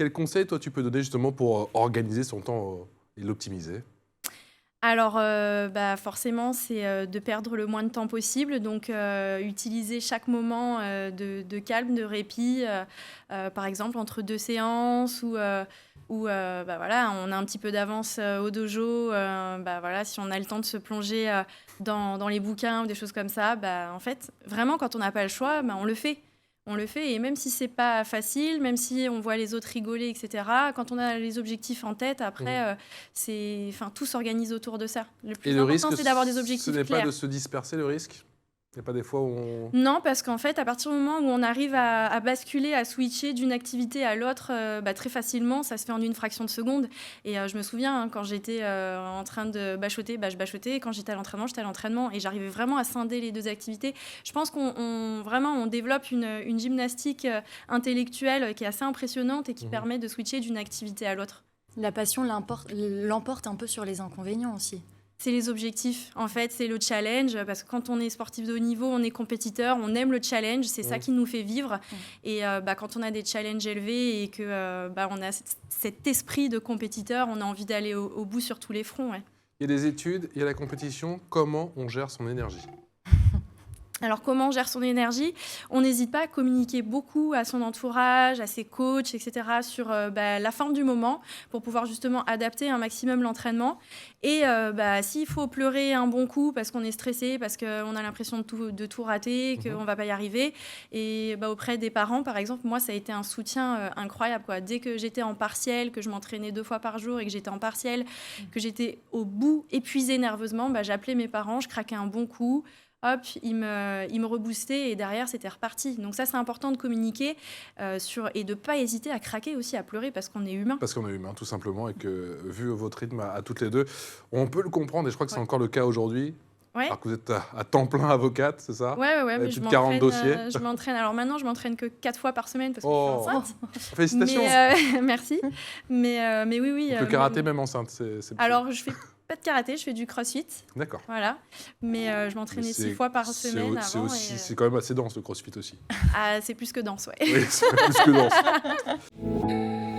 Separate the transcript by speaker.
Speaker 1: Quel conseil, toi, tu peux donner justement pour organiser son temps et l'optimiser?
Speaker 2: Alors, forcément, c'est, de perdre le moins de temps possible, donc utiliser chaque moment, de calme, de répit, par exemple entre 2 séances ou voilà, on a un petit peu d'avance, au dojo, voilà, si on a le temps de se plonger, dans les bouquins ou des choses comme ça, en fait, vraiment quand on n'a pas le choix, on le fait. On le fait et même si c'est pas facile, même si on voit les autres rigoler et cetera, quand on a les objectifs en tête
Speaker 1: Mmh.
Speaker 2: après, tout s'organise autour de ça. Le
Speaker 1: Et
Speaker 2: plus
Speaker 1: le
Speaker 2: important,
Speaker 1: risque,
Speaker 2: c'est d'avoir des
Speaker 1: ce
Speaker 2: objectifs
Speaker 1: n'est pas de
Speaker 2: clairs.
Speaker 1: se disperser, le risque? Il n'y a pas des fois où on...
Speaker 2: Non, parce qu'en fait, à partir du moment où on arrive à basculer, à switcher d'une activité à l'autre, très facilement, ça se fait en une fraction de seconde et je me souviens, hein, quand j'étais, en train de bachoter, je bachotais, quand j'étais à l'entraînement et j'arrivais vraiment à scinder les 2 activités. Je pense qu'on développe une gymnastique, intellectuelle qui est assez impressionnante et qui
Speaker 1: Mmh.
Speaker 2: permet de switcher d'une activité à l'autre.
Speaker 3: La passion l'emporte un peu sur les inconvénients aussi.
Speaker 2: C'est les objectifs, en fait, c'est le challenge, parce que quand on est sportif de haut niveau, on est compétiteur, on aime le challenge, c'est ça qui nous fait vivre. Et quand on a des challenges élevés et que on a cet esprit de compétiteur, on a envie d'aller au bout sur tous les fronts. Ouais.
Speaker 1: Il y a des études, il y a la compétition. Comment on gère son énergie?
Speaker 2: Alors, comment on gère son énergie? On n'hésite pas à communiquer beaucoup à son entourage, à ses coachs, etc., sur la forme du moment pour pouvoir justement adapter un maximum l'entraînement. Et s'il faut pleurer un bon coup parce qu'on est stressé, parce qu'on a l'impression de tout rater, qu'on ne va pas y arriver, et auprès des parents, par exemple, moi, ça a été un soutien incroyable, quoi. Dès que j'étais en partiel, que je m'entraînais 2 fois par jour et que j'étais en partiel, que j'étais au bout, épuisée nerveusement, j'appelais mes parents, je craquais un bon coup. Hop, il me reboostait et derrière, c'était reparti. Donc ça, c'est important de communiquer et de ne pas hésiter à craquer aussi, à pleurer parce qu'on est humain.
Speaker 1: Parce qu'on est humain, tout simplement, et que, vu votre rythme à toutes les deux, on peut le comprendre, et je crois que c'est encore le cas aujourd'hui,
Speaker 2: Ouais.
Speaker 1: alors que vous êtes à temps plein avocate, c'est ça?
Speaker 2: Ouais, mais
Speaker 1: plus de 40 dossiers.
Speaker 2: je m'entraîne. Alors maintenant, je m'entraîne que 4 fois par semaine parce que je suis enceinte.
Speaker 1: Félicitations!
Speaker 2: Merci. Mais oui.
Speaker 1: Le karaté, même enceinte, c'est...
Speaker 2: Alors, je fais pas de karaté, je fais du crossfit.
Speaker 1: D'accord.
Speaker 2: Voilà. Mais je m'entraînais 6 fois par semaine avant.
Speaker 1: C'est quand même assez dense, le crossfit aussi.
Speaker 2: Ah, c'est plus que dense, ouais.
Speaker 1: Oui, c'est plus que dense.